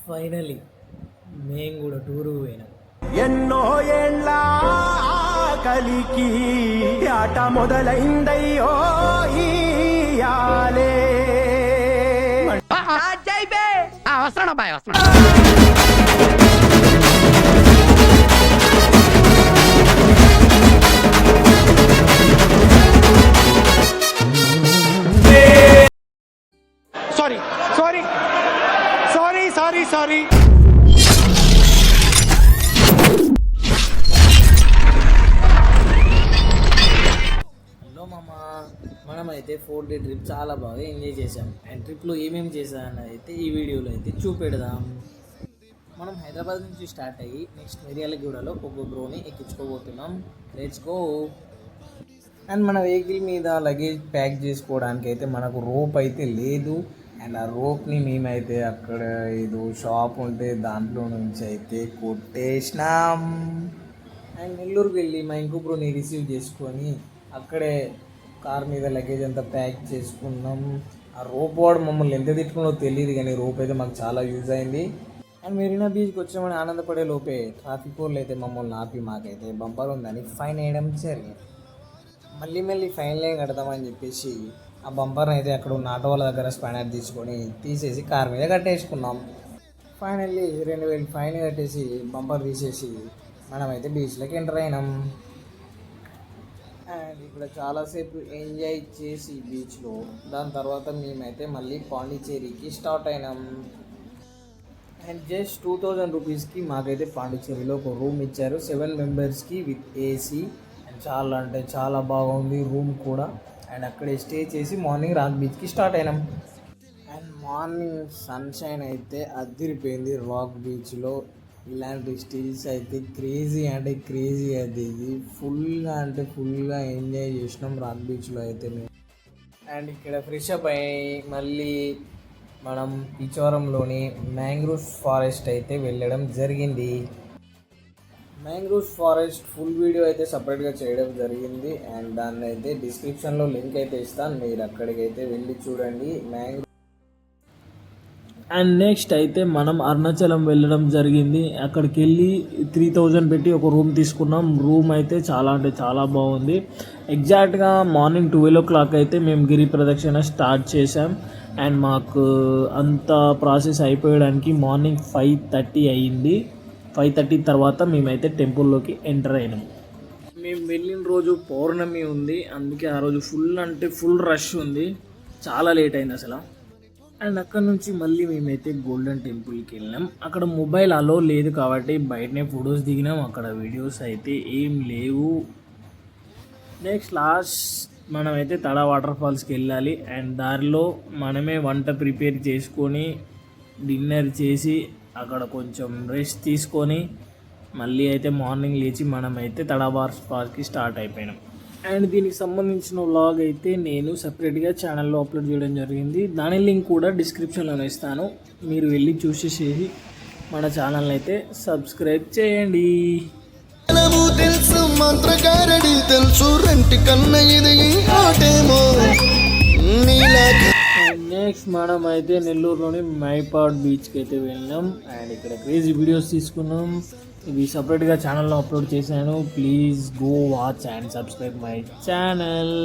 Finally మేము కూడా tour పోయినాం. ఎన్నో ఏళ్ళ కలికి ఆట మొదలైందయ్యో ఇయాలే. వస్తాను బాయ్ వస్తాను. సారీ హలో మామ, మనమైతే 4 డే ట్రిప్ చాలా బాగా ఎంజాయ్ చేసాం. అండ్ ట్రిప్లో ఏమేమి చేసామని అయితే ఈ వీడియోలో అయితే చూపెడదాం. మనం హైదరాబాద్ నుంచి స్టార్ట్ అయ్యి నెక్స్ట్ మిర్యాలగూడలో ఒక బ్రోని ఎక్కించుకోబోతున్నాం. Let's go. అండ్ మన వెహికల్ మీద లగేజ్ ప్యాక్ చేసుకోవడానికి అయితే మనకు రోప్ అయితే లేదు. అండ్ ఆ రోప్ని మేమైతే అక్కడ ఏదో షాప్ ఉంటే దాంట్లో నుంచి అయితే కొట్టేసినాం. అండ్ నెల్లూరుకి వెళ్ళి మా ఇంకో బ్రోని రిసీవ్ చేసుకొని అక్కడే కార్ మీద లగేజ్ అంతా ప్యాక్ చేసుకున్నాం. ఆ రోప్ వాడు మమ్మల్ని ఎంత తిట్టుకున్నో తెలియదు, కానీ రోప్ అయితే మాకు చాలా యూజ్ అయింది. అండ్ మెరీనా బీచ్కి వచ్చామని ఆనందపడే లోపే ట్రాఫిక్ వాళ్ళు అయితే మమ్మల్ని ఆపి మాకైతే బంపర్ ఉందని ఫైన్ వేయడం జరిగింది. మళ్ళీ ఫైన్ లైన్ కడతామని చెప్పేసి ఆ బంపర్ని అయితే అక్కడ ఉన్న ఆటో వాళ్ళ దగ్గర స్పానర్ తీసుకొని తీసేసి కార్ మీద కట్టేసుకున్నాం. ఫైనల్లీ 2000 ఫైన్ కట్టేసి బంపర్ తీసేసి మనమైతే బీచ్లోకి ఎంటర్ అయినాం. అండ్ ఇక్కడ చాలాసేపు ఎంజాయ్ చేసి బీచ్లో దాని తర్వాత మేమైతే మళ్ళీ పాండిచ్చేరికి స్టార్ట్ అయినాం. అండ్ జస్ట్ 2000 రూపీస్కి మాకైతే పాండిచ్చేరిలో ఒక రూమ్ ఇచ్చారు 7 మెంబర్స్కి విత్ ఏసీ. అండ్ చాలా అంటే చాలా బాగుంది రూమ్ కూడా. అండ్ అక్కడే స్టే చేసి మార్నింగ్ రాక్ బీచ్కి స్టార్ట్ అయినాం. అండ్ మార్నింగ్ సన్షైన్ అయితే అదిరిపోయింది రాక్ బీచ్లో. ఇలాంటి స్టిల్స్ అయితే క్రేజీ అంటే క్రేజీ అది. ఇది ఫుల్గా ఎంజాయ్ చేసినాం రాక్ బీచ్లో అయితే మేము. అండ్ ఇక్కడ ఫ్రెష్ అప్ అయ్యి మళ్ళీ మనం పిచవరంలోని మ్యాంగ్రోవ్ ఫారెస్ట్ అయితే వెళ్ళడం జరిగింది. మ్యాంగ్రోవ్ ఫారెస్ట్ ఫుల్ వీడియో అయితే సపరేట్గా చేయడం జరిగింది. అండ్ దాన్ని అయితే డిస్క్రిప్షన్లో లింక్ అయితే ఇస్తాను, మీరు అక్కడికైతే వెళ్ళి చూడండి మ్యాంగ్రోవ్. అండ్ నెక్స్ట్ అయితే మనం అరుణాచలం వెళ్ళడం జరిగింది. అక్కడికి వెళ్ళి 3000 పెట్టి ఒక రూమ్ తీసుకున్నాం. రూమ్ అయితే చాలా అంటే చాలా బాగుంది. ఎగ్జాక్ట్గా మార్నింగ్ 12 o'clock అయితే మేము గిరి ప్రదక్షిణ స్టార్ట్ చేసాం. అండ్ మాకు అంత ప్రాసెస్ అయిపోయడానికి మార్నింగ్ 5:30 అయ్యింది. 5:30 తర్వాత మేమైతే టెంపుల్లోకి ఎంటర్ అయినాం. మేము వెళ్ళిన రోజు పౌర్ణమి ఉంది, అందుకే ఆ రోజు ఫుల్ రష్ ఉంది, చాలా లేట్ అయింది అసలు. అండ్ అక్కడ నుంచి మళ్ళీ మేమైతే గోల్డెన్ టెంపుల్కి వెళ్ళినాం. అక్కడ మొబైల్ అలో లేదు కాబట్టి బయటనే ఫొటోస్ దిగినాం, అక్కడ వీడియోస్ అయితే ఏం లేవు. లాస్ట్ మనమైతే తడా వాటర్ ఫాల్స్కి వెళ్ళాలి. అండ్ దారిలో మనమే వంట ప్రిపేర్ చేసుకొని డిన్నర్ చేసి అక్కడ కొంచెం రెస్ట్ తీసుకొని మళ్ళీ అయితే మార్నింగ్ లేచి మనమైతే తడా వాటర్ ఫాల్స్కి స్టార్ట్ అయిపోయినాం. అండ్ దీనికి సంబంధించిన వ్లాగ్ అయితే నేను సపరేట్గా ఛానల్లో అప్లోడ్ చేయడం జరిగింది. దాని లింక్ కూడా డిస్క్రిప్షన్లో ఇస్తాను, మీరు వెళ్ళి చూసేసి మన ఛానల్ అయితే సబ్స్క్రైబ్ చేయండి. తెలుసు మంత్రగారడి తెలుసు రెంటి కన్న ఇది ఆటేమో. నెక్స్ట్ మనం అయితే నెల్లూరులోని మైపాడ్ బీచ్కి అయితే వెళ్ళాం. అండ్ ఇక్కడ క్రేజీ వీడియోస్ తీసుకున్నాం, ఇవి సపరేట్గా ఛానల్లో అప్లోడ్ చేశాను. Please go watch and subscribe my channel.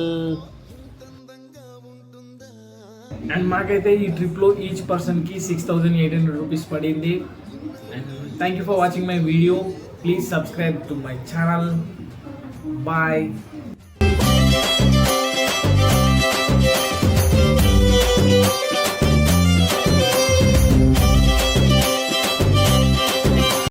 And మాకైతే ఈ ట్రిప్లో ఈచ్ పర్సన్కి 6800 రూపీస్ పడింది. And thank you for watching my video. Please subscribe to my channel. Bye.